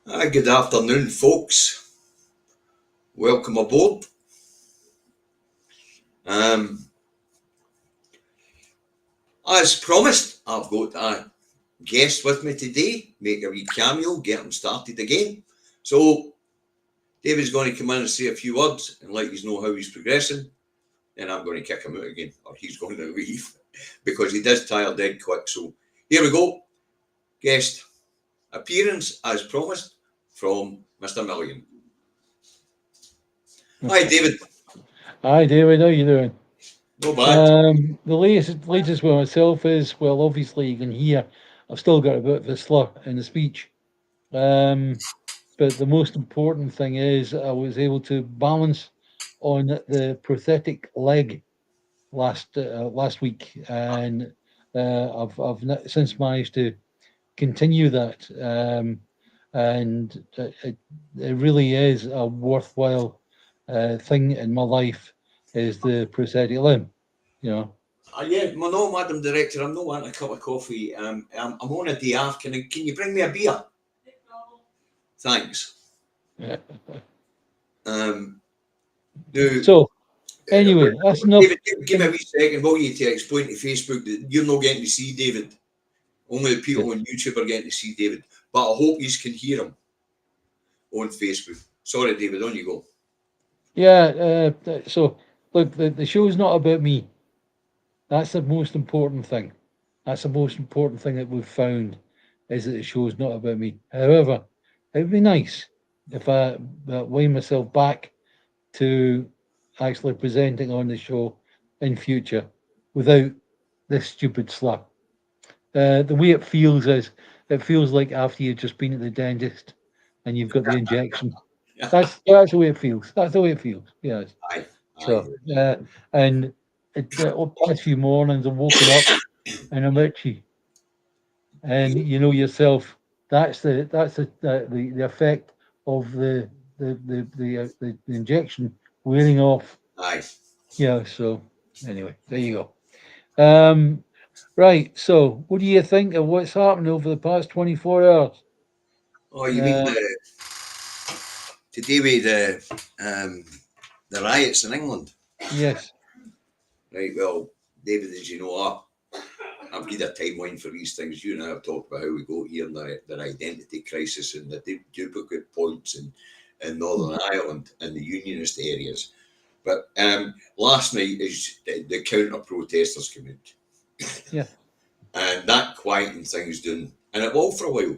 Hi, good afternoon, folks. Welcome aboard. Um, as promised, I've got a guest with me today. Make a wee cameo, get him started again. So, David's going to come in and say a few words and let you know how he's progressing. Then I'm going to kick him out again, or he's going to leave because he does tire dead quick. So, here we go. Guest appearance, as promised, from Mr. Milligan. Hi, David. Hi, David. How you doing? No bad. The latest with myself is, well, obviously you can hear I've still got a bit of a slur in the speech. Um, but the most important thing is I was able to balance on the prosthetic leg last week, and I've since managed to continue that. And it really is a worthwhile thing in my life is the prosthetic limb, you know. Yeah, well, no, Madam Director, I'm not wanting a cup of coffee. I'm on a day off. Can you bring me a beer? Thanks. Yeah. Um, now, So anyway, that's enough. David, give me a wee second, will you, to explain to Facebook that you're not getting to see David. Only the people on YouTube are getting to see David. But I hope you can hear him on Facebook. Sorry, David, on you go. Yeah. So look, the show's not about me. That's the most important thing. That's the most important thing that we've found is that the show's not about me. However, it would be nice if I weigh myself back to actually presenting on the show in future without this stupid slur. The way it feels is it feels like after you've just been at the dentist and you've got the injection. That's the way it feels. That's the way it feels. Yes. Aye, aye. So and the past few mornings I've woken up and I'm itchy, and you know yourself. That's the effect of the injection wearing off. Aye. Yeah. So anyway, there you go. Right. So, what do you think of what's happened over the past 24 hours? Oh, you mean Uh, today with the riots in England? yes. Right, well, David, as you know, I've got a timeline for these things. You and I have talked about how we go here and their identity crisis and the duplicate points in Northern Ireland and the unionist areas. But last night is the counter protesters came out, Yeah. and that quietened things down, and it will for a while.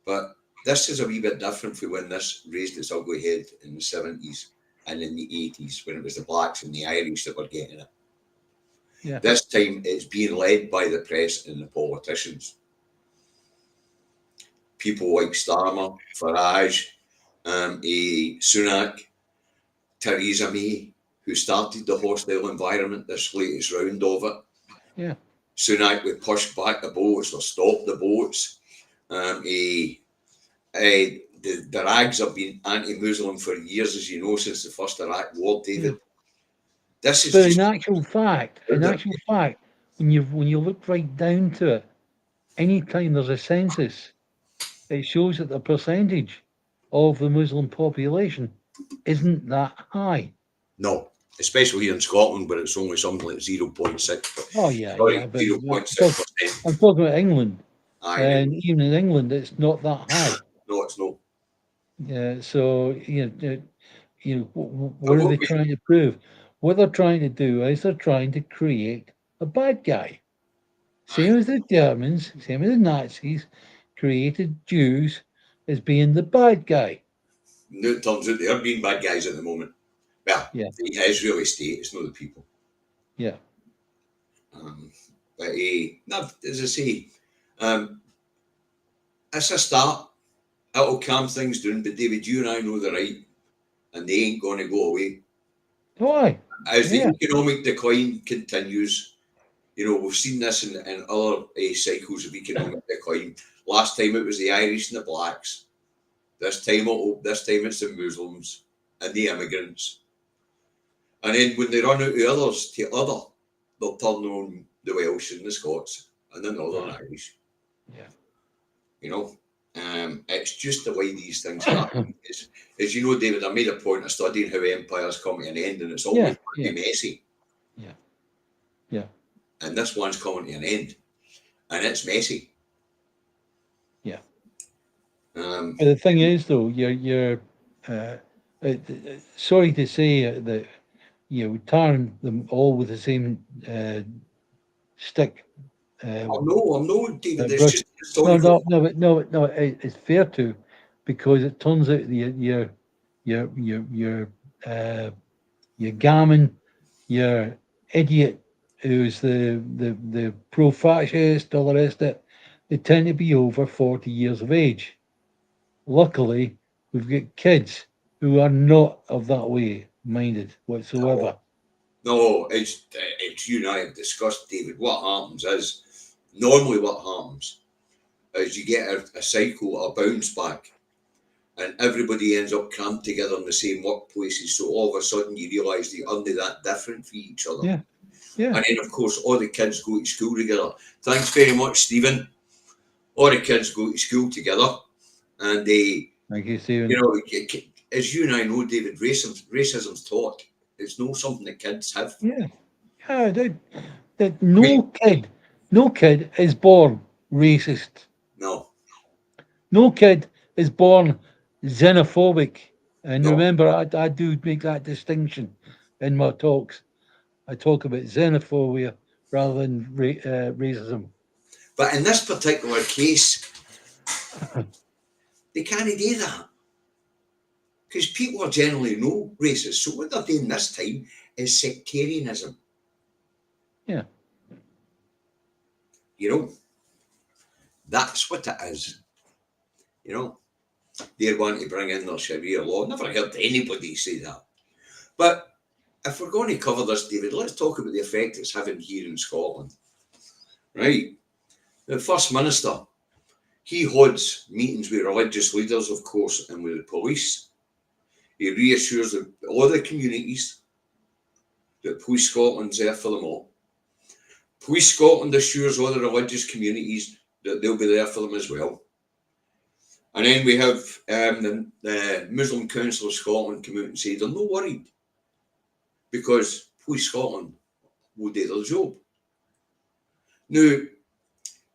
But this is a wee bit different from when this raised its ugly head in the 70s and in the 80s when it was the blacks and the Irish that were getting it. Yeah. This time it's being led by the press and the politicians. People like Starmer, Farage, Sunak, Theresa May, who started the hostile environment, this latest round of it. Yeah. Sunak would push back the boats or stop the boats. The Rags have been anti-Muslim for years, as you know, since the first Iraq War, Yeah. David. This is But just in actual fact, when you look right down to it, anytime there's a census, it shows that the percentage of the Muslim population isn't that high. no, especially here in Scotland, where it's only something like 0.6. Oh yeah, Sorry, yeah. But I'm 0.6%. talking about England, Aye, right. and even in England, it's not that high. No, it's no. Yeah. So But what are what they we, trying to prove? What they're trying to do is they're trying to create a bad guy. aye, Same as the Germans, same as the Nazis, created Jews as being the bad guy. now it turns out they are being bad guys at the moment. Well, Yeah, the Israeli state, it's not the people. yeah, Um, but no, as I say, um, it's a start. It'll calm things down. But David, you and I know the right, and they ain't going to go away. why? As the Yeah, economic decline continues, we've seen this in other cycles of economic decline. Last time it was the Irish and the blacks. This time it's the Muslims and the immigrants. And then when they run out of others to other, they'll turn on the Welsh and the Scots and the Northern yeah, Irish. yeah, You know, It's just the way these things happen. As you know, David, I made a point of studying how empires come to an end, and it's always going to be messy. Yeah. Yeah. And this one's coming to an end, and it's messy. Yeah. Um, But the thing is, though, you're sorry to say that tarring them all with the same stick. I'm no, David. It's Brush. just No, historical. no, no, but no, no. It's fair to, because it turns out your your your gammon, your idiot, who's the pro-fascist, all the rest of it. They tend to be over 40 years of age. Luckily, we've got kids who are not of that way minded whatsoever. No, it's you and I have discussed, David. What happens is normally what happens is you get a cycle, a bounce back, and everybody ends up crammed together in the same workplaces. So all of a sudden you realise they aren't that different for each other. Yeah, yeah. And then of course all the kids go to school together. Thanks very much, Stephen. All the kids go to school together, and they, Thank you, Stephen. you know, as you and I know, David, racism's taught. It's not something that kids have. Yeah, yeah. That I mean, no kid is born racist. no, No kid is born xenophobic. And no. remember, I do make that distinction in my talks. I talk about xenophobia rather than racism. But in this particular case, they can't do that because people are generally no racist. So what they're doing this time is sectarianism. Yeah. You know, that's what it is. You know, they're wanting to bring in their Sharia law. Never heard anybody say that. But if we're going to cover this, David, let's talk about the effect it's having here in Scotland. Right? The First Minister, he holds meetings with religious leaders, of course, and with the police. He reassures all the communities that Police Scotland's there for them all. Police Scotland assures all the religious communities that they'll be there for them as well. And then we have the Muslim Council of Scotland come out and say they're not worried because Police Scotland will do their job. Now,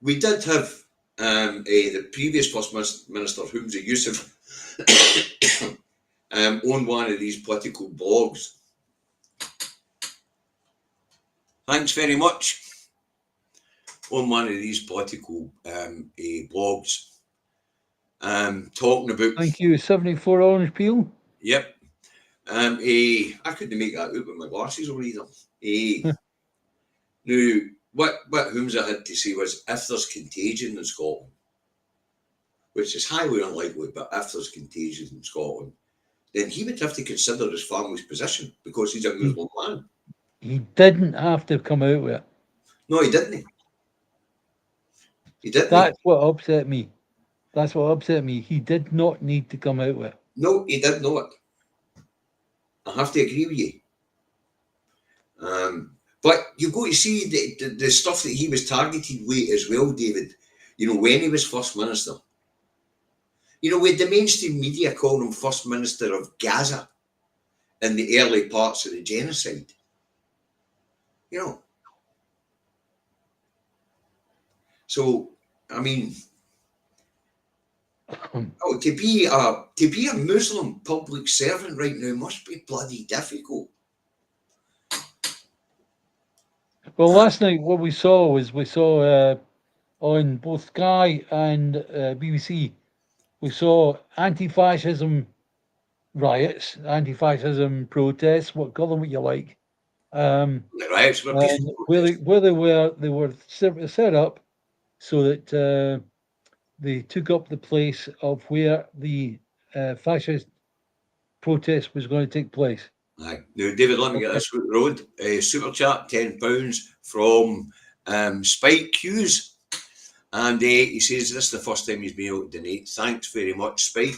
we did have the previous First Minister, Humza Yousaf, on one of these political blogs. Thanks very much. On one of these political blogs, talking about. Thank you. 74 orange peel. Yep. I couldn't make that out with my glasses on either. Now, what Humza had to say was, if there's contagion in Scotland, which is highly unlikely, but if there's contagion in Scotland, then he would have to consider his family's position because he's a Muslim man. He didn't have to come out with it. No, he didn't. He didn't. That's what upset me. That's what upset me. He did not need to come out with it. No, he did not. I have to agree with you. But you go to see the stuff that he was targeted with as well, David. You know, when he was First Minister. You know, with the mainstream media calling him First Minister of Gaza in the early parts of the genocide. You know. So, I mean, to be a Muslim public servant right now must be bloody difficult. Well, last night what we saw on both Sky and BBC, we saw anti-fascism riots, anti-fascism protests, call them what you like. The riots were peaceful. Where they were set up so that they took up the place of where the fascist protest was going to take place. Aye. Now, David, let me get this out the road. Super chat, £10 from Spike Hughes. And he says this is the first time he's been able to donate. Thanks very much, Spike.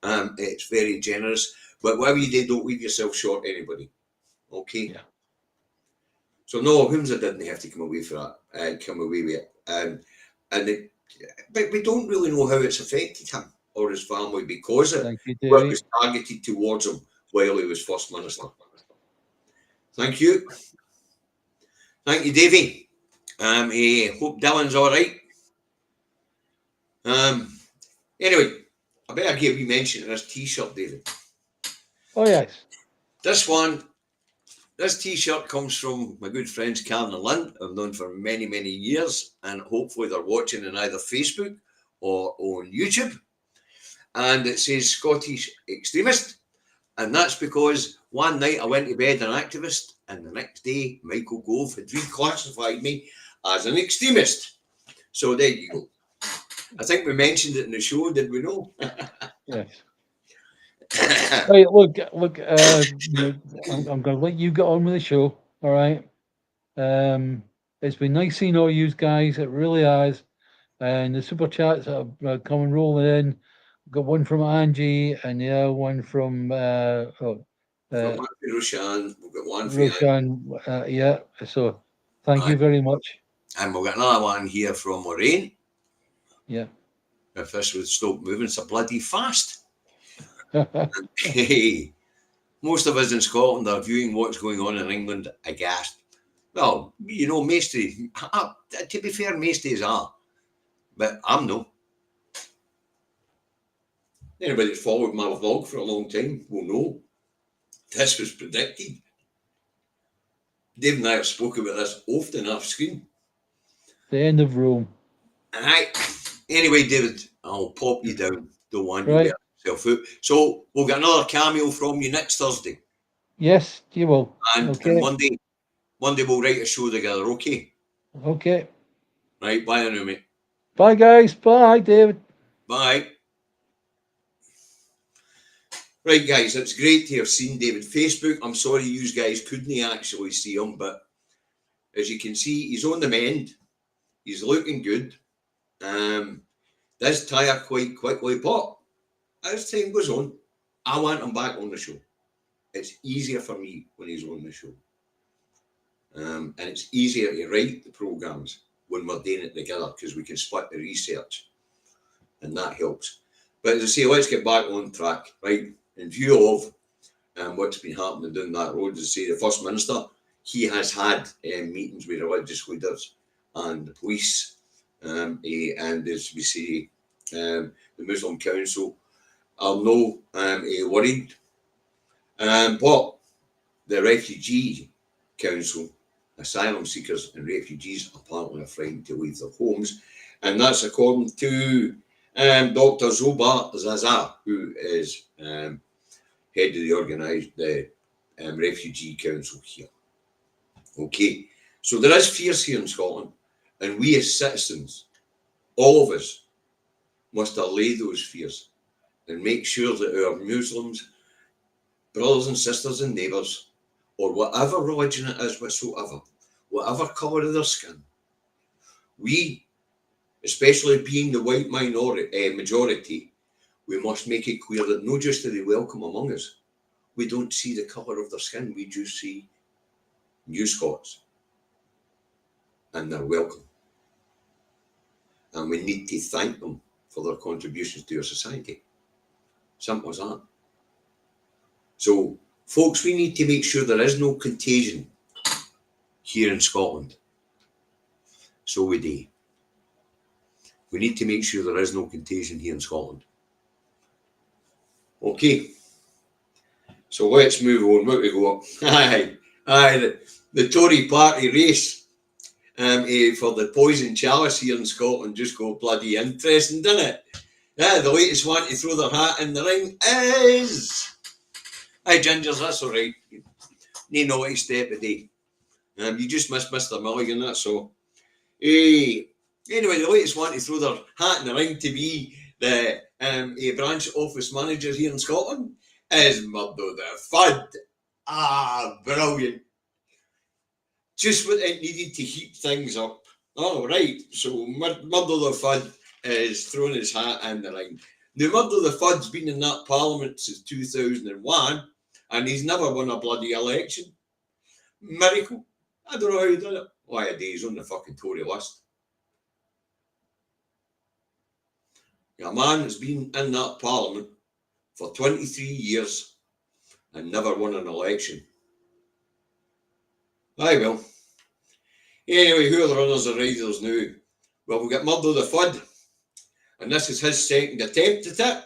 It's very generous. But whatever you do, don't leave yourself short anybody. Okay? Yeah. So no, Humza didn't have to come away for that. Come away with it. And but we don't really know how it's affected him or his family because it Thank you, was Davey. targeted towards him while he was First Minister. Thank you. Thank you, Davey. Hope Dylan's all right. Anyway, I better give you mention of this T-shirt, David. Oh, yes. This T-shirt comes from my good friends Karen and Lynn, I've known for many, many years, and hopefully they're watching on either Facebook or on YouTube. And it says Scottish extremist, and that's because one night I went to bed an activist, and the next day Michael Gove had reclassified me as an extremist. So there you go. I think we mentioned it in the show, did we know? Yes. Right, look. I'm going to let you get on with the show. All right. It's been nice seeing all you guys. It really has. And the super chats are coming rolling in. Got one from Angie, and the other one from From Roshan, we've got one for you. Roshan. Yeah. So thank you And, very much. and we've got another one here from Lorraine. Yeah. If this would stop moving so bloody fast. Hey, most of us in Scotland are viewing what's going on in England aghast. Well, you know, Maestri, to be fair, Maestris are, but I'm no. Anybody that's followed my vlog for a long time will know this was predicted. Dave and I have spoken about this often off screen. The end of Rome. Anyway, David, I'll pop you down. Don't want you Right. wear yourself out. So we'll get another cameo from you next Thursday. Yes, you will. And, Okay. and Monday we'll write a show together, okay? Okay. Right, bye now, mate. Bye, guys. Bye, David. Bye. Right, guys, it's great to have seen David. Facebook, I'm sorry you guys couldn't actually see him, but as you can see, he's on the mend. He's looking good. Does tire quite quickly, but as time goes on, I want him back on the show. It's easier for me when he's on the show. And it's easier to write the programmes when we're doing it together because we can split the research and that helps. But as I say, let's get back on track, right? In view of what's been happening down that road, as I say, the First Minister, he has had meetings with religious leaders and the police, and as we say, the Muslim Council are no worried. But the Refugee Council, asylum seekers and refugees apparently are frightened to leave their homes, and that's according to Dr. Zoba Zaza, who is head of the Refugee Council here. Okay, so there is fears here in Scotland, and we as citizens, all of us, must allay those fears and make sure that our Muslims, brothers and sisters and neighbours, or whatever religion it is whatsoever, whatever colour of their skin, we, especially being the white majority, we must make it clear that not just are they welcome among us, we don't see the colour of their skin, we just see New Scots. And they're welcome. And we need to thank them for their contributions to our society. Simple as that. So, folks, we need to make sure there is no contagion here in Scotland. So we do. We need to make sure there is no contagion here in Scotland. Okay. So let's move on. Where we go? The Tory party race for the poison chalice here in Scotland just got bloody interesting, didn't it? The latest one to throw their hat in the ring is... Hi, Gingers, that's all right. No naughty step a day. You just missed Mr. Milligan, that's all. Anyway, the latest one to throw their hat in the ring to be the branch office manager here in Scotland is Murdo the Fud. Brilliant. Just what it needed to heat things up. All right, so Murdo the Fud is throwing his hat in the ring. Now, Murdo the Fud's been in that parliament since 2001, and he's never won a bloody election. Miracle. I don't know how he done it. Why a day he's on the fucking Tory list. A man that's been in that parliament for 23 years and never won an election. Aye, well. Anyway, who are the runners and riders now? Well, we've got Murdo the Fudd, and this is his second attempt at it.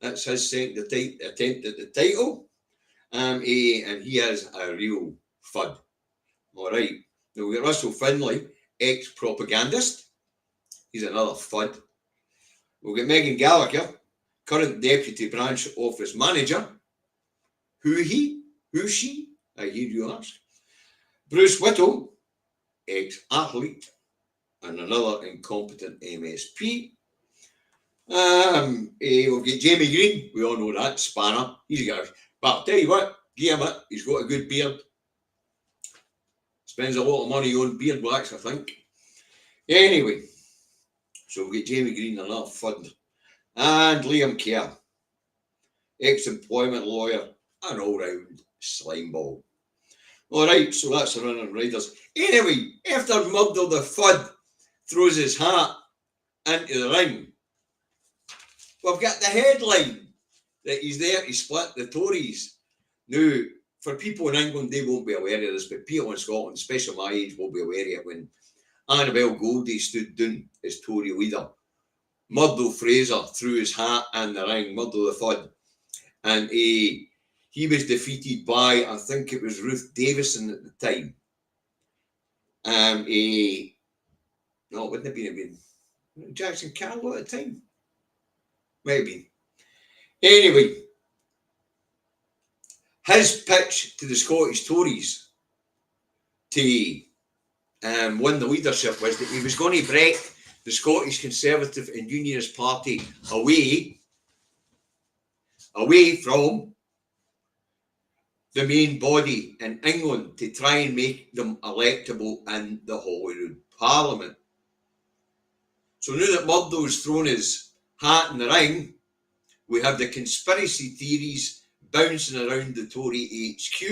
That's his second attempt at the title. And he is a real Fudd. All right. Now we've got Russell Finlay, ex-propagandist. He's another Fudd. We've got Megan Gallagher, current Deputy Branch Office Manager. Who she? I hear you ask. Bruce Whittle, ex-athlete and another incompetent MSP. We've got Jamie Green, we all know that, spanner. He's got, but I'll tell you what, give him it, he's got a good beard. Spends a lot of money on beard wax, I think. Anyway, so we've got Jamie Green, another Fudd. And Liam Kerr, ex-employment lawyer, an all-round slimeball. Alright, so that's the running riders. Anyway, after Murdo the Fudd throws his hat into the ring, we've got the headline that he's there to split the Tories. Now, for people in England, they won't be aware of this, but people in Scotland, especially my age, will be aware of it when Annabel Goldie stood down as Tory leader. Murdo Fraser threw his hat in the ring, Murdo the Fudd, and he was defeated by, I think it was Ruth Davison at the time. No, it wouldn't have been Jackson Carlow at the time. Might have been. Anyway, his pitch to the Scottish Tories to win the leadership was that he was going to break the Scottish Conservative and Unionist Party away from the main body in England to try and make them electable in the Holyrood Parliament. So now that Murdo's thrown his hat in the ring, we have the conspiracy theories bouncing around the Tory HQ,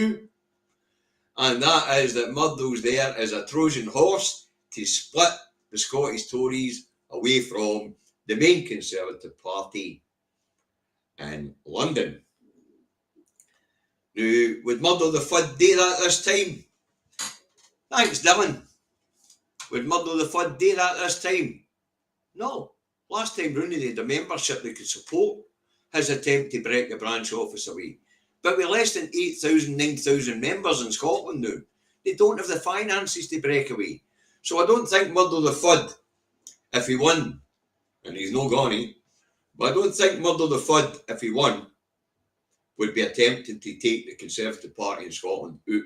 and that is that Murdo's there as a Trojan horse to split the Scottish Tories away from the main Conservative Party in London. Now, would Murdo the Fudd do that this time? Thanks, Dylan. Would Murdo the Fudd do that this time? No. Last time round, they had a membership that could support his attempt to break the branch office away. But with less than 8,000, 9,000 members in Scotland now, they don't have the finances to break away. So I don't think Murdo the Fudd, if he won, and he's no gone, but I don't think Murdo the Fudd, if he won, would be attempting to take the Conservative Party in Scotland out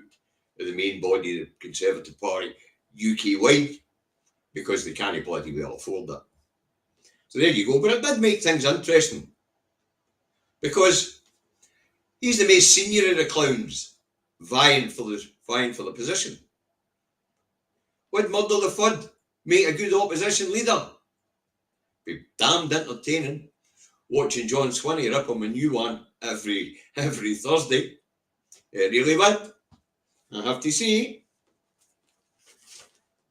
of the main body of the Conservative Party UK-wide, because they can't bloody well afford that. So there you go. But it did make things interesting, because he's the most senior of the clowns vying for the position. Would Murdo the Fudd make a good opposition leader? Be damned entertaining watching John Swinney rip him a new one every Thursday. It really would, I have to say.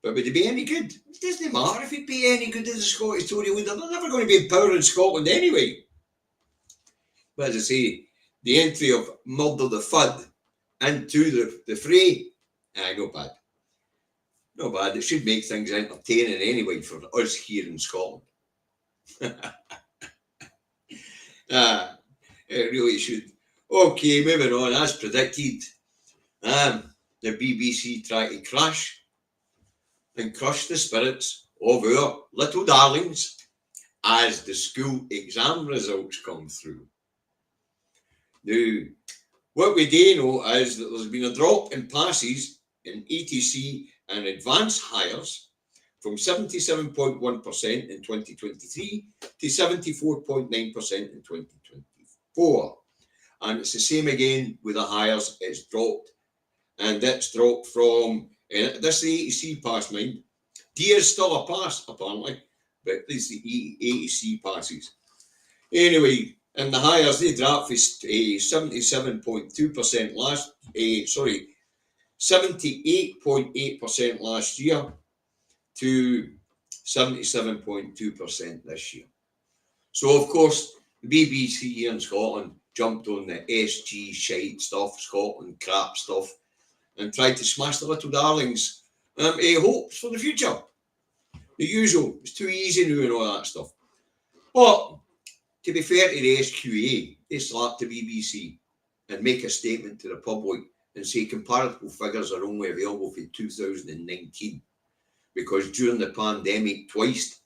But would he be any good? It doesn't matter if he'd be any good as a Scottish Tory leader. They're never going to be in power in Scotland anyway. But as I say, the entry of Murdo the Fudd into the fray, not bad. Not bad. It should make things entertaining anyway for us here in Scotland. It really should. Okay, moving on. As predicted, the BBC tried to crush the spirits of our little darlings as the school exam results come through. Now, what we do know is that there's been a drop in passes in ETC and advanced hires from 77.1% in 2023 to 74.9% in 2024. And it's the same again with the hires. It's dropped. And that's dropped from, this is the ATC pass, mind. D is still a pass, apparently, but this is the ATC passes. Anyway, and the hires, they dropped from 77.2% 78.8% last year to 77.2% this year. So, of course, the BBC here in Scotland jumped on the SG shite stuff, Scotland crap stuff, and tried to smash the little darlings' hopes for the future. The usual. It's too easy now and all that stuff. But, to be fair to the SQA, they slapped the BBC and make a statement to the public and say comparable figures are only available for 2019 because during the pandemic twice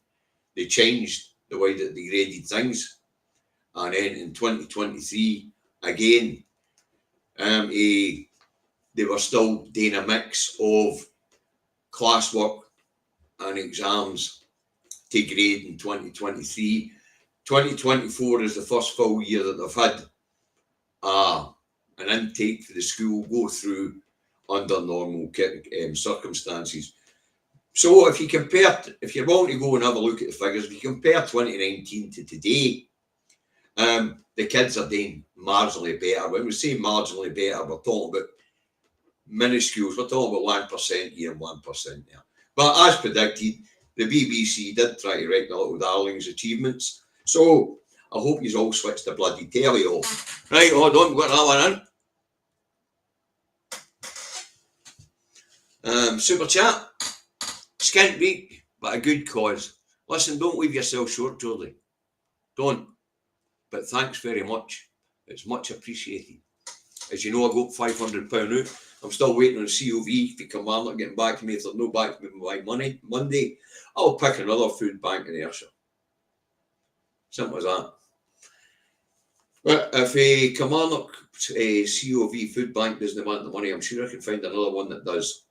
they changed the way that they graded things, and then in 2023 again they were still doing a mix of classwork and exams to grade in 2023. 2024 is the first full year that they've had an intake for the school go through under normal circumstances. So if you're wanting to go and have a look at the figures, if you compare 2019 to today, the kids are doing marginally better. When we say marginally better, we're talking about minuscules. We're talking about 1% here and 1% there. But as predicted, the BBC did try to wreck the little darlings' achievements. So I hope you all switch the bloody telly off. Right, hold on, we've got that one in. Super chat. Skint week, but a good cause. Listen, don't leave yourself short, Geordie. Don't. But thanks very much. It's much appreciated. As you know, I got £500 out. I'm still waiting on COV for Kilmarnock getting back to me. If they're not back to me by Monday, I'll pick another food bank in Ayrshire. Simple as that. But if a Kilmarnock COV food bank doesn't want the money, I'm sure I can find another one that does.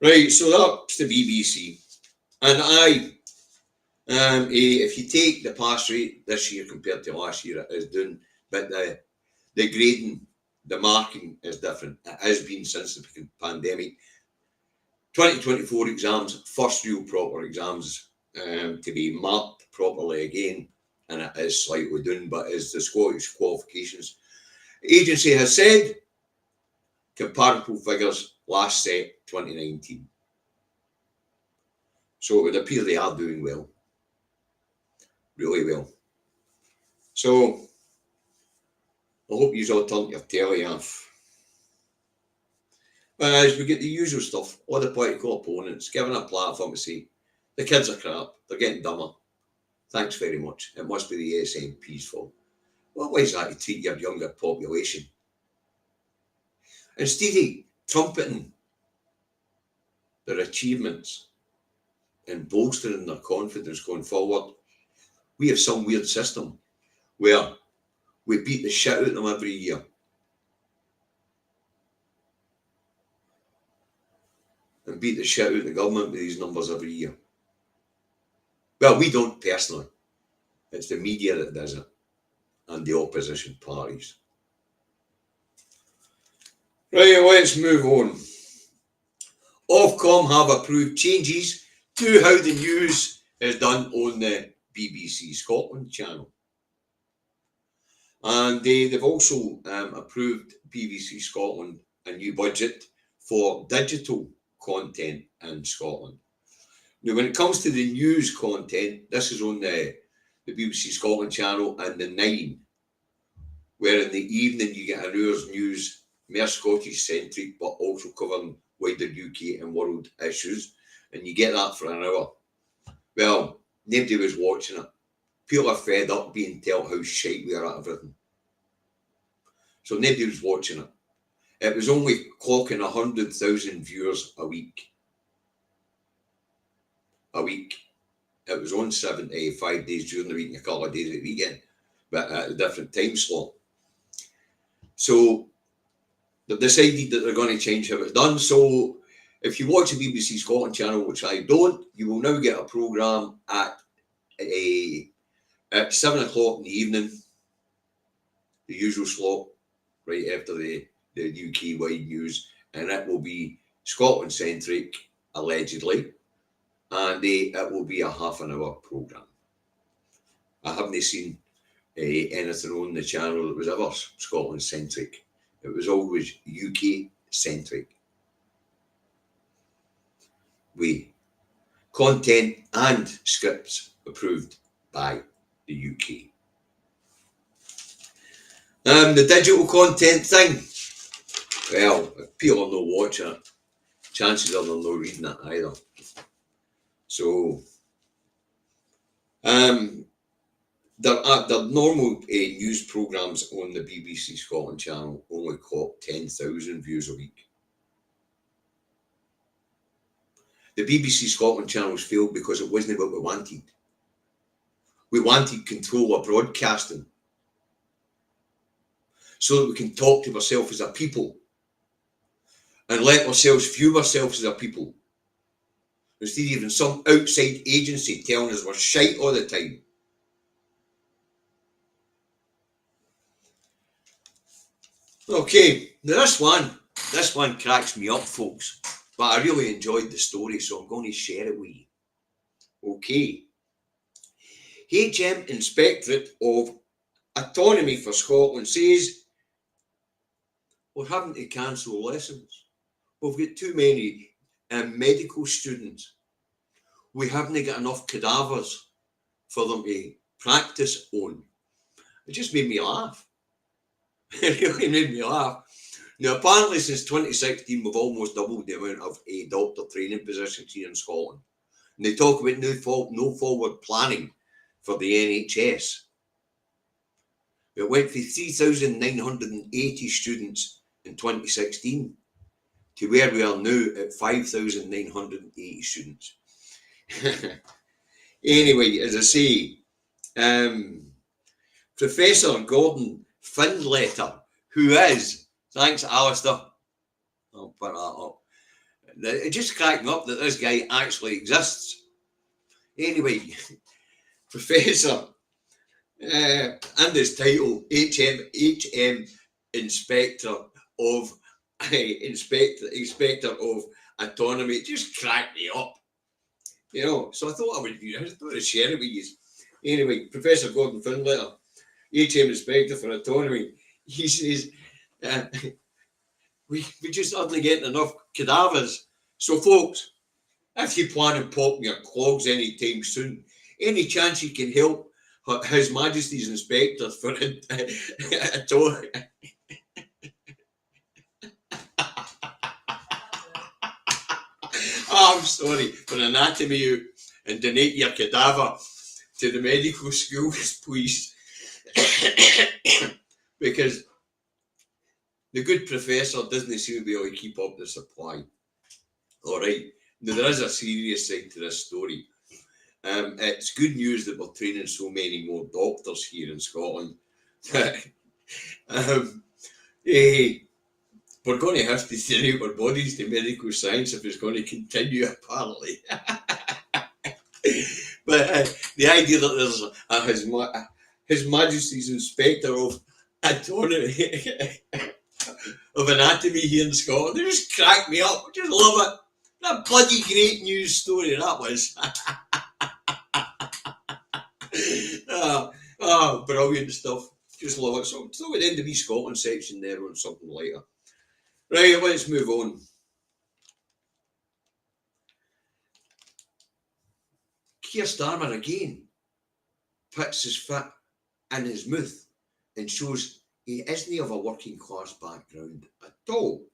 Right, so that's the BBC. And if you take the pass rate this year compared to last year, it is down. But the grading, the marking is different. It has been since the pandemic. 2024 exams, first real proper exams to be marked properly again, and it is slightly down, but as the Scottish qualifications agency has said, comparable figures last set 2019. So it would appear they are doing well. Really well. So I hope you all turn your telly off. As we get the usual stuff, all the political opponents giving a platform to say the kids are crap, they're getting dumber. Thanks very much. It must be the SNP's fault. What way is that to treat your younger population? Instead of trumpeting their achievements and bolstering their confidence going forward, we have some weird system where we beat the shit out of them every year. And beat the shit out of the government with these numbers every year. Well, we don't personally. It's the media that does it. And the opposition parties. Right, let's move on. Ofcom have approved changes to how the news is done on the BBC Scotland channel. And they've also approved BBC Scotland a new budget for digital content in Scotland. Now, when it comes to the news content, this is on the BBC Scotland channel and the 9, where in the evening you get an hour's news, more Scottish centric, but also covering wider UK and world issues, and you get that for an hour. Well, nobody was watching it. People are fed up being told how shite we are at everything. So nobody was watching it. It was only clocking 100,000 viewers a week. It was on 5 days during the week and a couple of days at the weekend, but at a different time slot. So they've decided that they're going to change how it's done. So if you watch the BBC Scotland channel, which I don't, you will now get a programme at 7 o'clock in the evening, the usual slot, right after the UK-wide news, and it will be Scotland-centric, allegedly, and it will be a half-an-hour programme. I haven't seen anything on the channel that was ever Scotland-centric. It was always UK-centric. Content and scripts approved by the UK. The digital content thing. Well, if people are not watching it, chances are they're not reading it either. So, the normal news programmes on the BBC Scotland channel only clock 10,000 views a week. The BBC Scotland channels failed because it wasn't what we wanted. We wanted control of broadcasting so that we can talk to ourselves as a people and let ourselves view ourselves as a people, instead of even some outside agency telling us we're shite all the time. Okay, now this one cracks me up, folks, but I really enjoyed the story, so I'm going to share it with you. Okay. HM Inspectorate of Autonomy for Scotland says we're having to cancel lessons. We've got too many medical students. We haven't got enough cadavers for them to practice on. It just made me laugh. It really made me laugh. Now, apparently since 2016, we've almost doubled the amount of doctor training positions here in Scotland. And they talk about no forward planning for the NHS. It went from 3,980 students in 2016 to where we are now at 5,980 students. Anyway, as I say, Professor Gordon Findlater, who is, thanks Alistair, I'll put that up. It just cracked me up that this guy actually exists. Anyway, Professor, and his title, HM Inspector of Autonomy, it just cracked me up. You know, so I thought I'd share it with you. Anyway, Professor Gordon Findlater, HM Inspector for Autonomy, he says, we just aren't getting enough cadavers. So folks, if you plan on popping your clogs anytime soon, any chance you can help His Majesty's Inspector for Autonomy. Oh, I'm sorry, for anatomy out and donate your cadaver to the medical schools, please. Because the good professor doesn't seem to be able to keep up the supply. All right. Now, there is a serious side to this story. It's good news that we're training so many more doctors here in Scotland. We're going to have to donate our bodies to medical science if it's going to continue, apparently. But the idea that there's His Majesty's Inspector of Autonomy of Anatomy here in Scotland, they just crack me up. I just love it. That bloody great news story that was. Brilliant stuff. Just love it. So we'll end the wee Scotland section there on something later. Right, let's move on. Keir Starmer again puts his foot in his mouth and shows he isn't of a working class background at all.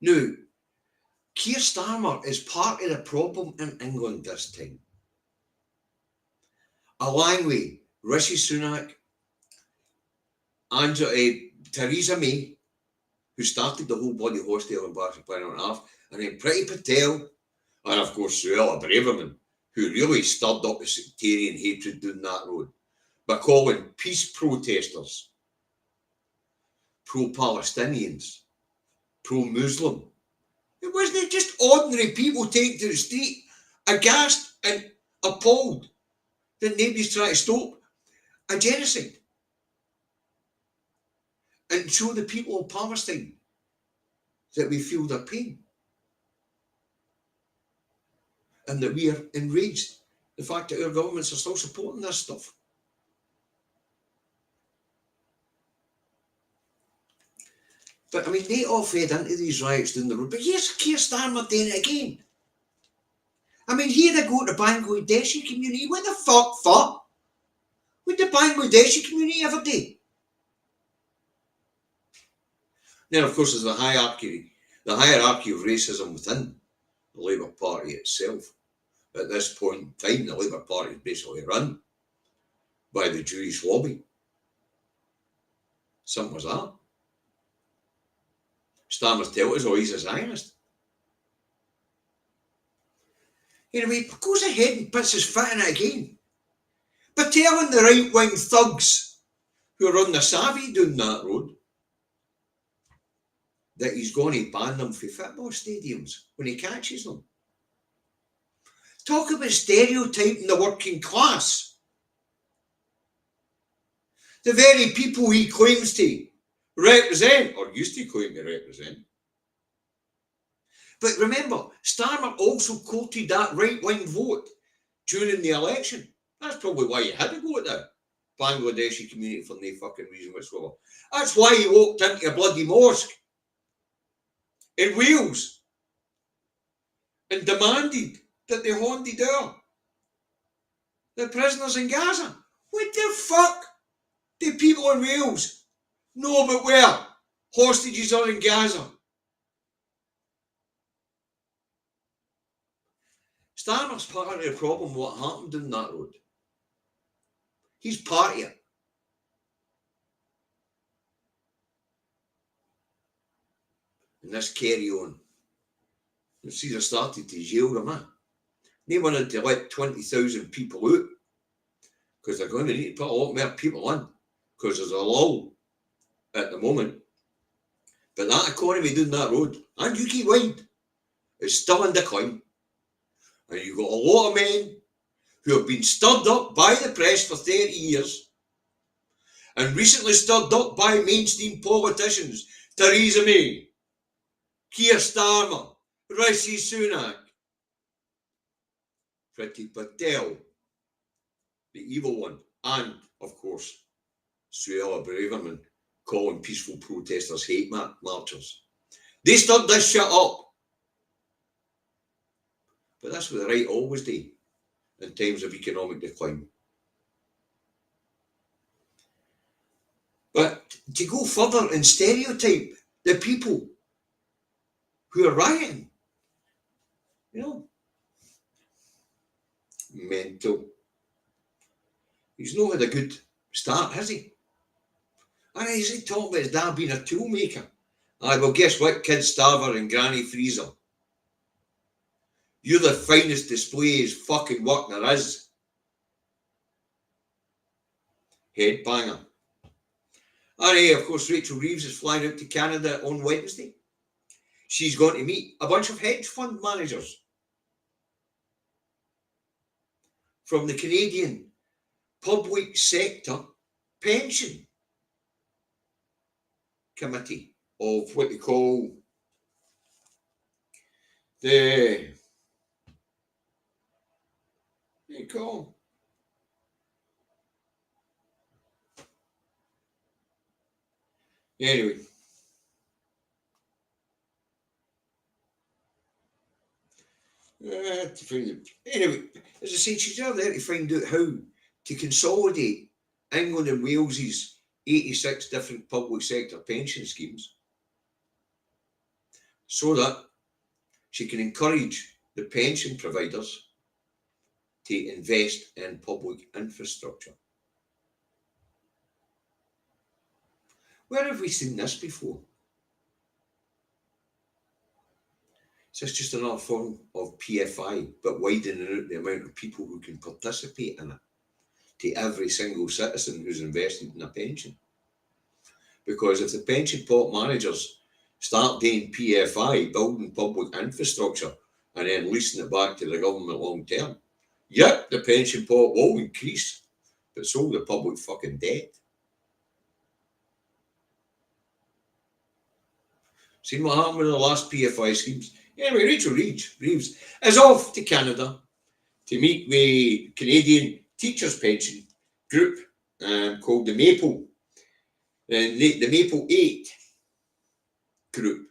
Now, Keir Starmer is part of the problem in England this time. Along with Rishi Sunak, Theresa May, who started the whole bloody hostel and Black Planet on Earth, and then Priti Patel, and of course Suella Braverman, who really stirred up the sectarian hatred down that road by calling peace protesters pro-Palestinians, pro-Muslim. It wasn't just ordinary people taken to the street, aghast and appalled that nobody's trying to stop a genocide and show the people of Palestine that we feel their pain and that we are enraged the fact that our governments are still supporting this stuff. But I mean, they all fed into these riots down the road. But here's Keir Starmer doing it again. I mean, here they go to Bangladeshi community. What the fuck for? the Bangladeshi community ever do? Then, of course, there's the hierarchy of racism within the Labour Party itself. At this point in time, the Labour Party is basically run by the Jewish lobby. Simple as that. Starmer's tell us, oh, he's a Zionist. Anyway, he goes ahead and puts his foot in it again. But telling the right-wing thugs who run the savvy down that road that he's going to ban them from football stadiums when he catches them. Talk about stereotyping the working class. The very people he claims to represent, or used to claim to represent. But remember, Starmer also quoted that right-wing vote during the election. That's probably why he had to go at the Bangladeshi community for no fucking reason whatsoever. That's why he walked into a bloody mosque in Wales and demanded that they handed out the prisoners in Gaza. What the fuck do people in Wales know about where hostages are in Gaza? Starmer's part of the problem, what happened in that road. He's part of it. And this carry on. It's either started to jail them, eh? They wanted to let 20,000 people out because they're going to need to put a lot more people in because there's a lull at the moment. But that economy down that road, and you keep wide, is still in decline. And you've got a lot of men who have been stirred up by the press for 30 years and recently stirred up by mainstream politicians, Theresa May, Keir Starmer, Rishi Sunak, Priti Patel, the evil one, and, of course, Suella Braverman calling peaceful protesters hate marchers. They stirred this shit up. But that's what the right always do in times of economic decline. But to go further and stereotype the people who are rioting, you know, mental. He's not had a good start, has he? And he's talking about his dad being a toolmaker. Aye, well, guess what, kid starver and granny freezer? You're the finest display of fucking work there is. Headbanger. And of course, Rachel Reeves is flying out to Canada on Wednesday. She's going to meet a bunch of hedge fund managers from the Canadian Public Sector Pension Committee of what they call the anyway. Anyway, as I say, she's there to find out how to consolidate England and Wales's 86 different public sector pension schemes so that she can encourage the pension providers to invest in public infrastructure. Where have we seen this before? Is this just another form of PFI, but widening out the amount of people who can participate in it to every single citizen who's invested in a pension? Because if the pension pot managers start doing PFI, building public infrastructure, and then leasing it back to the government long term, yep, the pension pot will increase, but so will the public fucking debt. Seen what happened with the last PFI schemes? Anyway, Rachel Reeves is off to Canada to meet with Canadian Teachers Pension Group called the Maple, the Maple 8 Group.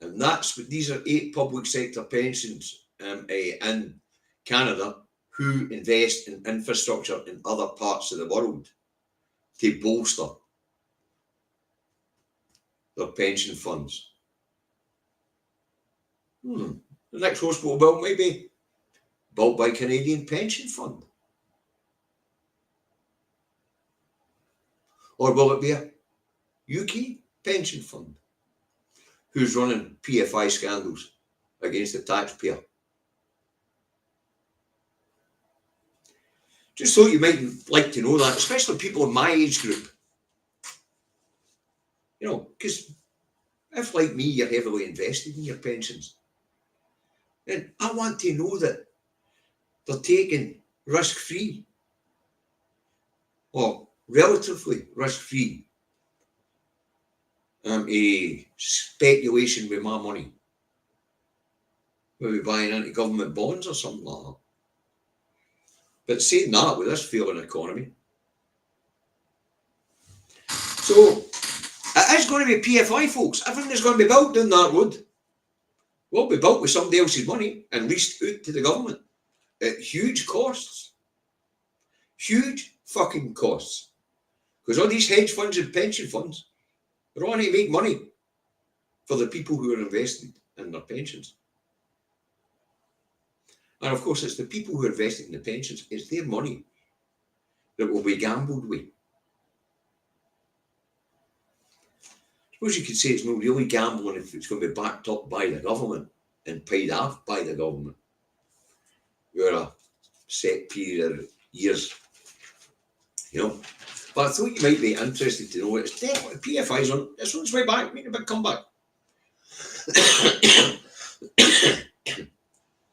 And that's what these are 8 public sector pensions in Canada who invest in infrastructure in other parts of the world to bolster their pension funds. The next hospital bill may be built by Canadian Pension Fund. Or will it be a UK pension fund who's running PFI scandals against the taxpayer? Just thought you might like to know that, especially people in my age group. You know, because if, like me, you're heavily invested in your pensions, then I want to know that they're taking risk-free or relatively risk-free a speculation with my money. Maybe buying into government bonds or something like that. But saying that, with this failing economy, so it is going to be PFI, folks. Everything is going to be built down that road will be built with somebody else's money and leased out to the government at huge costs. Huge fucking costs. Because all these hedge funds and pension funds are all to make money for the people who are invested in their pensions. And of course, it's the people who are invested in the pensions, it's their money that will be gambled with. I suppose you could say it's not really gambling if it's going to be backed up by the government and paid off by the government over a set period of years. You know. But I thought you might be interested to know it's definitely PFI's on it's on its way back, making a big comeback.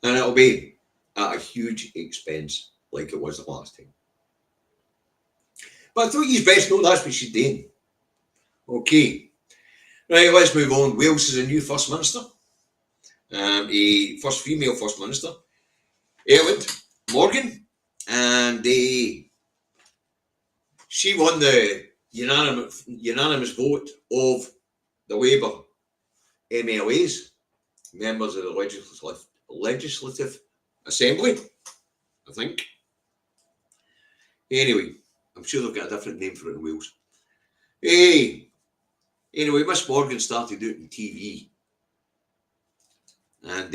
And it'll be at a huge expense like it was the last time. But I thought you'd best know that's what she's doing. Okay. Right, let's move on. Wales is a new First Minister. A first female First Minister. Elwyd Morgan. And she won the unanimous vote of the Labour MLAs, members of the Legislative Assembly, I think. Anyway, I'm sure they've got a different name for it in Wales. Anyway, Miss Morgan started out in TV. And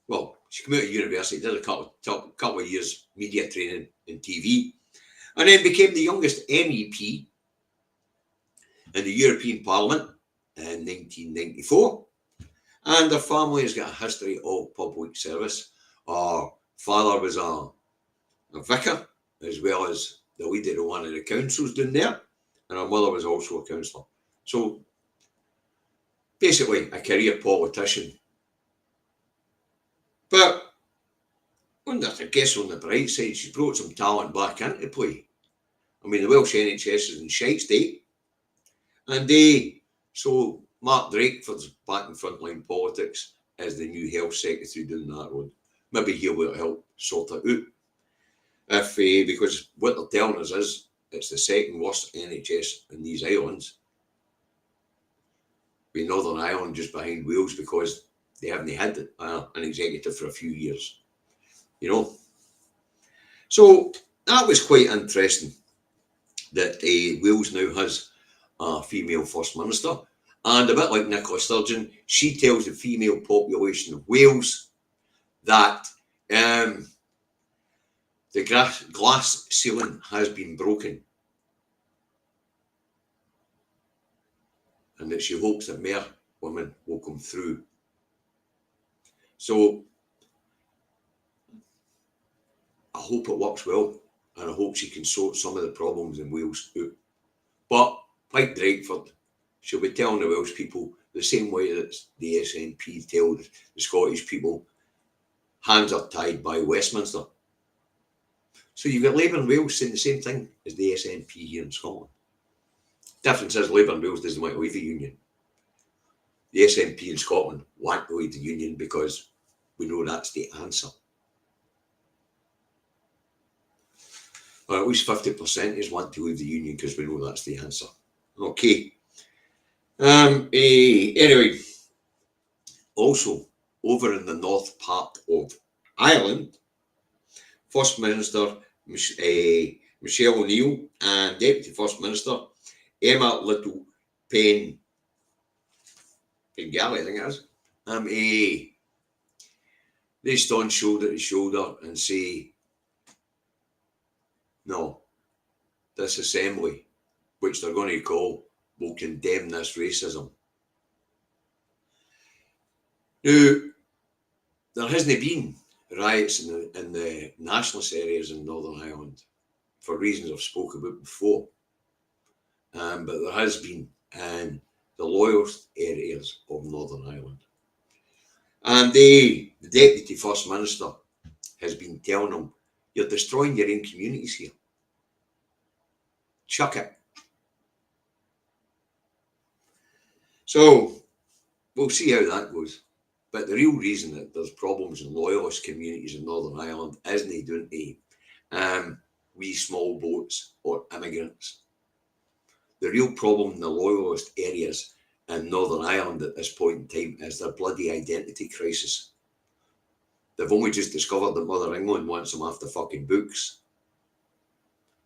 well, she came out of university, did a couple of years media training in TV, and then became the youngest MEP in the European Parliament in 1994. And her family has got a history of public service. Her father was a vicar, as well as the leader of one of the councils down there, and her mother was also a councillor. So, basically, a career politician. But, I guess on the bright side, she brought some talent back into play. I mean, the Welsh NHS is in shite state. And so Mark Drakeford's back in frontline politics as the new health secretary down that road. Maybe he'll be able to help sort it out. Because what they're telling us is it's the second worst NHS in these islands. With Northern Ireland just behind Wales because they haven't had an executive for a few years. You know. So that was quite interesting that Wales now has a female First Minister. And a bit like Nicola Sturgeon, she tells the female population of Wales that the glass ceiling has been broken. And that she hopes that more women will come through. So I hope it works well, and I hope she can sort some of the problems in Wales out. But like Drakeford, she'll be telling the Welsh people the same way that the SNP tell the Scottish people hands are tied by Westminster. So you've got Labour in Wales saying the same thing as the SNP here in Scotland. Difference is Labour in Wales doesn't want to leave the Union. The SNP in Scotland want to leave the Union because we know that's the answer. Or at least 50% is want to leave the Union because we know that's the answer. Okay. Anyway, also over in the north part of Ireland, First Minister Michelle O'Neill and Deputy First Minister Emma Little Pengelly, I think it is. They stand shoulder to shoulder and say, no, this assembly, which they're going to call, will condemn this racism. Now, there hasn't been riots in the nationalist areas in Northern Ireland for reasons I've spoken about before. But there has been in the loyalist areas of Northern Ireland. And the Deputy First Minister has been telling them, you're destroying your own communities here. Chuck it. So, we'll see how that goes. But the real reason that there's problems in loyalist communities in Northern Ireland isn't down to wee small boats or immigrants. The real problem in the loyalist areas in Northern Ireland at this point in time is their bloody identity crisis. They've only just discovered that Mother England wants them off the fucking books.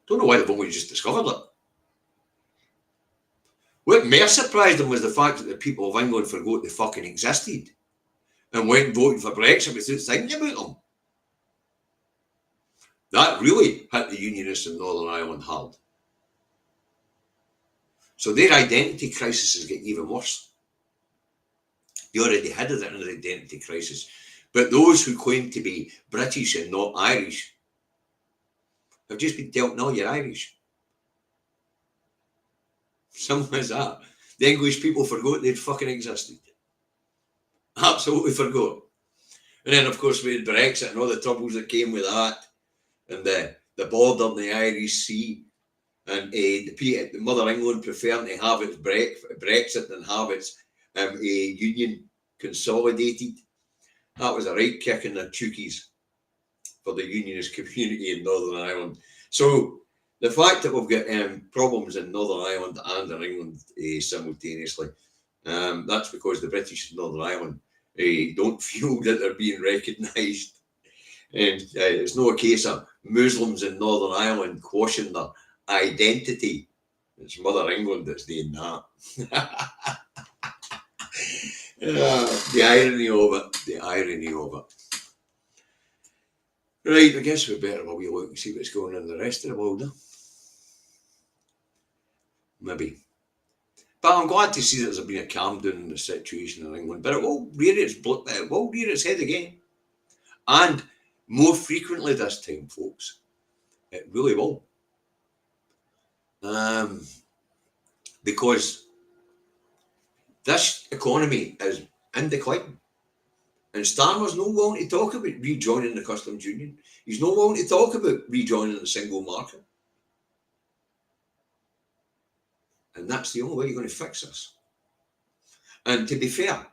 Don't know why they've only just discovered it. What more surprised them was the fact that the people of England forgot they fucking existed and went and voted for Brexit without thinking about them. That really hit the Unionists in Northern Ireland hard. So their identity crisis is getting even worse. They already had an identity crisis. But those who claim to be British and not Irish have just been told, no, you're Irish. Simple as that. The English people forgot they'd fucking existed. Absolutely forgot. And then, of course, we had Brexit and all the troubles that came with that, and the border and the Irish Sea, and the Mother England preferring to have its Brexit than have its union consolidated. That was a right kick in the chookies for the unionist community in Northern Ireland. So the fact that we've got problems in Northern Ireland and in England simultaneously, that's because the British in Northern Ireland don't feel that they're being recognised. And it's not a case of Muslims in Northern Ireland quashing their identity. It's Mother England that's doing that. The irony of it. The irony of it. Right, I guess we better have a wee look and see what's going on in the rest of the world. Maybe. But I'm glad to see that there's been a calm down in the situation in England. But it will rear its head again. And more frequently this time, folks. It really will. Because this economy is in decline. And Starmer's not willing to talk about rejoining the customs union. He's not willing to talk about rejoining the single market. And that's the only way you're going to fix this. And to be fair,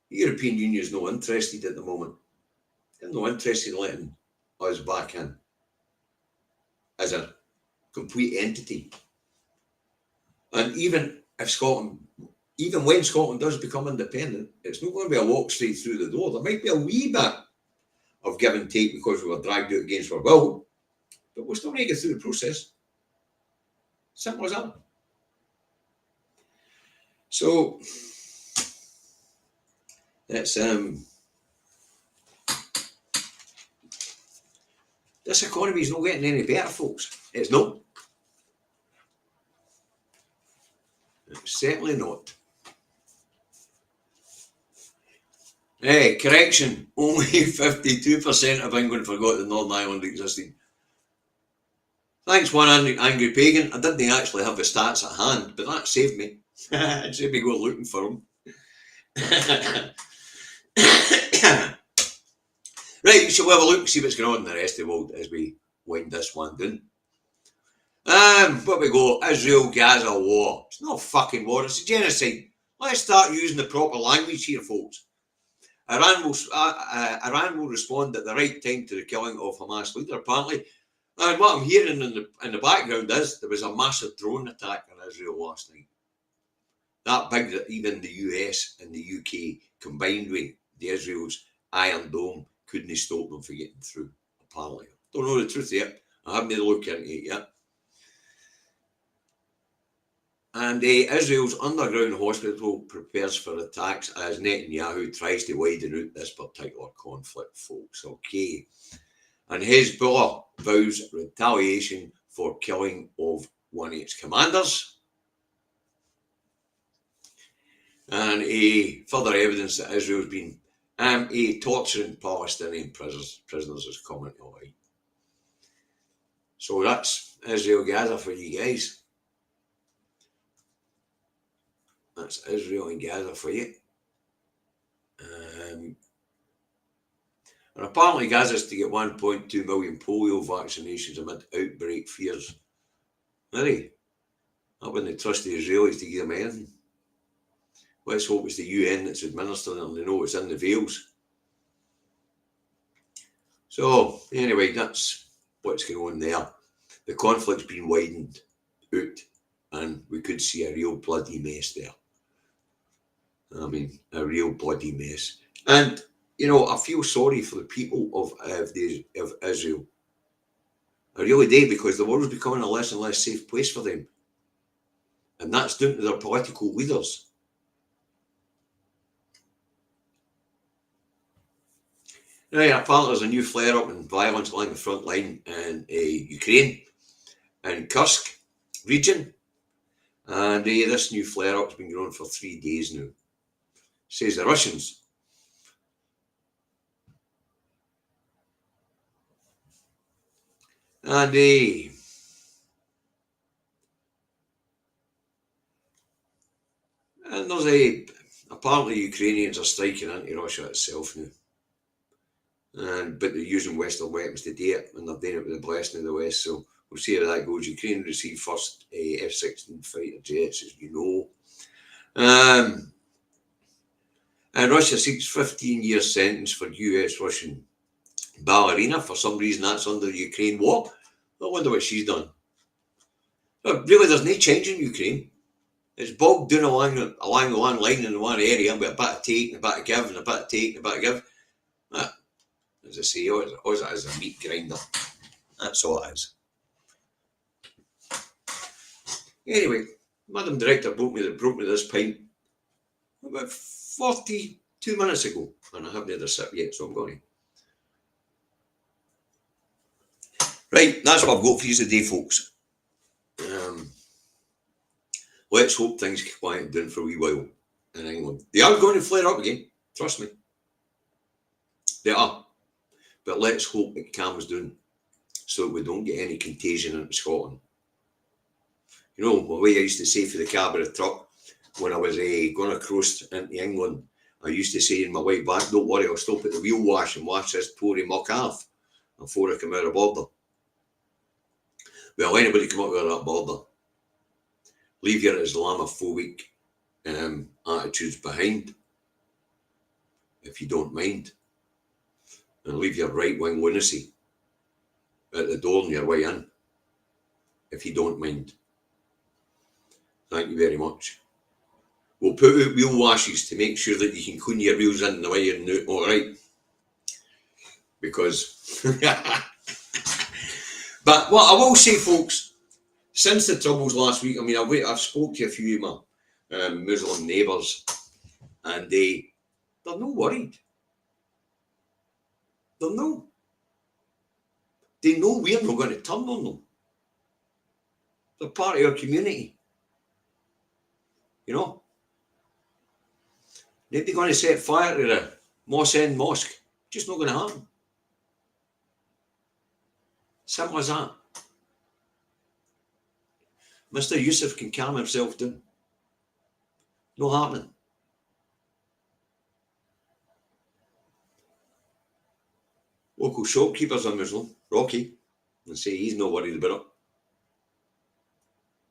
the European Union is not interested at the moment. They're not interested in letting us back in as a complete entity. And even when Scotland does become independent, it's not going to be a walk straight through the door. There might be a wee bit of give and take because we were dragged out against our will, but we'll still make it through the process. Simple as that. So it's this economy is not getting any better, folks. It's not. It's certainly not. Hey, correction, only 52% of England forgot that Northern Ireland existed. Thanks, one angry pagan. I didn't actually have the stats at hand, but that saved me. It saved me going looking for them. Right, so we'll have a look and see what's going on in the rest of the world as we wind this one down. But we go, Israel-Gaza war. It's not a fucking war, it's a genocide. Let's start using the proper language here, folks. Iran will respond at the right time to the killing of Hamas leader, apparently. And what I'm hearing in the background is there was a massive drone attack in Israel last night. That big that even the US and the UK combined with the Israel's Iron Dome couldn't stop them from getting through, apparently. Don't know the truth yet. I haven't had a look into it yet. And Israel's underground hospital prepares for attacks as Netanyahu tries to widen out this particular conflict, folks. Okay. And Hezbollah vows retaliation for killing of one of its commanders. And further evidence that Israel's been torturing Palestinian prisoners is coming to light. So that's Israel Gaza for you guys. That's Israel and Gaza for you. And apparently Gaza's to get 1.2 million polio vaccinations amid outbreak fears. Really? I wouldn't trust the Israelis to give them anything. Let's hope it's the UN that's administering it and they know it's in the veils. So, anyway, that's what's going on there. The conflict's been widened out and we could see a real bloody mess there. I mean, a real bloody mess. And, you know, I feel sorry for the people of Israel. I really do, because the world's becoming a less and less safe place for them. And that's down to their political leaders. Right, apparently there's a new flare-up in violence along the front line in Ukraine, in Kursk region. And this new flare-up's been going on for 3 days now. Says the Russians. And there's apparently Ukrainians are striking into Russia itself now. But they're using Western weapons to do it, and they're doing it with the blessing of the West. So we'll see how that goes. Ukraine received first F-16 fighter jets, as you know. And Russia seeks 15-year sentence for US-Russian ballerina. For some reason, that's under the Ukraine war. I wonder what she's done. But really, there's no change in Ukraine. It's bogged down along the one line in one area, with a bit of take and a bit of give and a bit of take and a bit of give. As I say, all it is a meat grinder. That's all it is. Anyway, Madam Director broke me this pint about 42 minutes ago, and I haven't had a sip yet, so I'm going to. Right, that's what I've got for you today, folks. Let's hope things quiet down for a wee while in England. They are going to flare up again, trust me. They are. But let's hope it calms down so we don't get any contagion into Scotland. You know, the way I used to say for the cab of the truck when I was going across into England, I used to say in my way back, don't worry, I'll stop at the wheel wash and wash this Tory muck off before I come out of border. Well, anybody come up with that border, leave your Islamophobic attitudes behind, if you don't mind. And leave your right-wing lunacy at the door on your way in, if you don't mind. Thank you very much. We'll put out wheel washes to make sure that you can clean your wheels in the way you're new, all right? Because, but what I will say, folks, since the troubles last week, I mean, I've spoke to a few of my Muslim neighbours, and they're not worried. They know we're not going to turn on them. They're part of our community. You know? They're going to set fire to the Moss End Mosque. Just not going to happen. Simple as that. Mr. Yusuf can calm himself down. No happening. Local shopkeepers are Muslim, Rocky, and say he's not worried about it.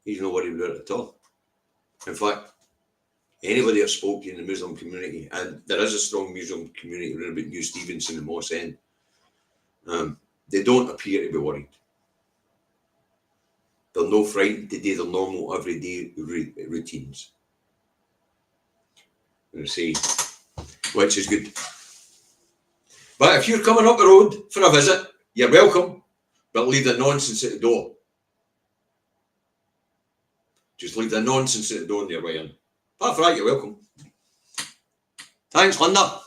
He's not worried about it at all. In fact, anybody that spoke to in the Muslim community, and there is a strong Muslim community around about New Stevenson and Moss End, they don't appear to be worried. They're no frightened to do their normal everyday routines. You see, which is good. But if you're coming up the road for a visit, You're welcome, but leave the nonsense at the door. Just leave the nonsense at the door on your way in. Apart from that, you're welcome. Thanks, Linda.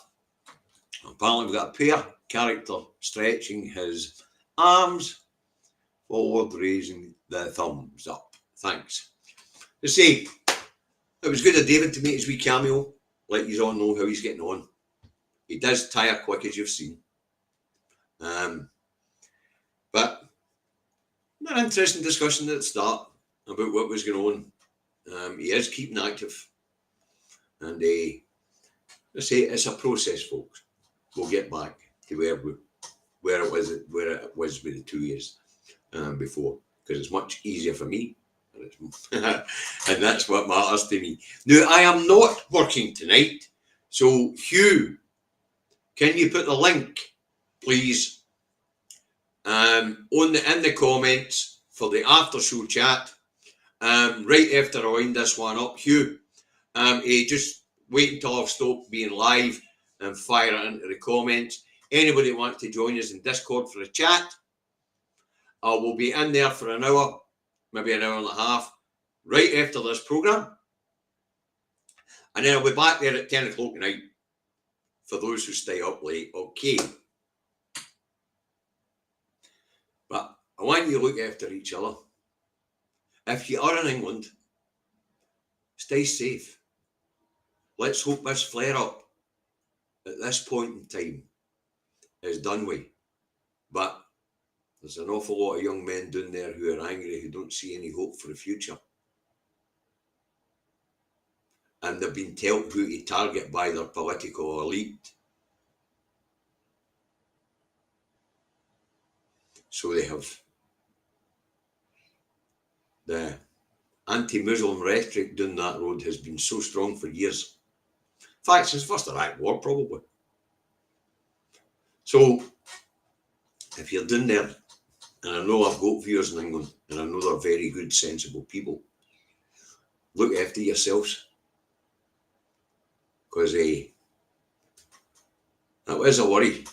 Apparently we've got a pair character stretching his arms forward, raising the thumbs up. Thanks. To say, it was good of David to make his wee cameo. Let you all know how he's getting on. He does tire quick, as you've seen. But an interesting discussion at the start about what was going on. He is keeping active. And I say it's a process, folks. We'll get back to where it was with the 2 years before, because it's much easier for me, and that's what matters to me. Now, I am not working tonight, so Hugh, can you put the link, please, in the comments for the after show chat, right after I wind this one up, Hugh. Just wait until I've stopped being live and fire it into the comments. Anybody that wants to join us in Discord for a chat, I will be in there for an hour, maybe an hour and a half, right after this programme. And then I'll be back there at 10 o'clock tonight for those who stay up late. Okay. But I want you to look after each other. If you are in England, stay safe. Let's hope this flare-up at this point in time is done with. But there's an awful lot of young men down there who are angry, who don't see any hope for the future. And they've been told who to target by their political elite. So they have. The anti-Muslim rhetoric down that road has been so strong for years. In fact, since first Iraq War, probably. So, if you're down there, and I know I've got viewers in England, and I know they're very good, sensible people, look after yourselves. Because that was a worry.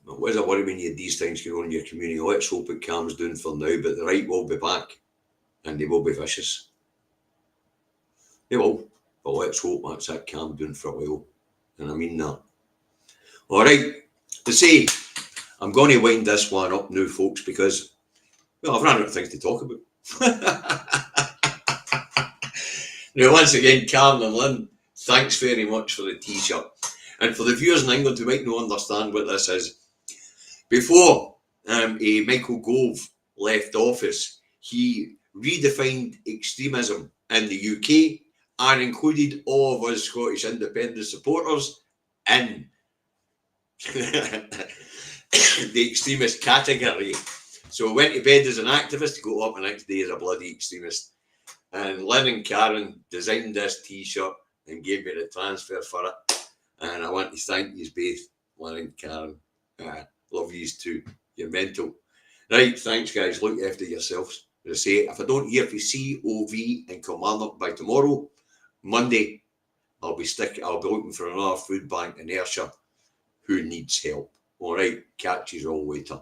It was a worry when you had these things going on in your community. Let's hope it calms down for now, but the right will be back, and they will be vicious. They will, but let's hope that's that calmed down for a while, and I mean that. All right, to say, I'm going to wind this one up now, folks, because, well, I've run out of things to talk about. Now, once again, Karen and Lynn, thanks very much for the t-shirt. And for the viewers in England who might not understand what this is, before Michael Gove left office, he redefined extremism in the UK and included all of us Scottish independent supporters in the extremist category. So went to bed as an activist, go up the next day as a bloody extremist. And Lynn and Karen designed this t-shirt and gave me the transfer for it. And I want to thank you both, Lynn and Karen. Love you too. You're mental. Right, thanks guys. Look after yourselves. As I say, if I don't hear from COV and Kilmarnock by tomorrow, Monday, I'll be looking for another food bank in Ayrshire who needs help. All right, catch you all later.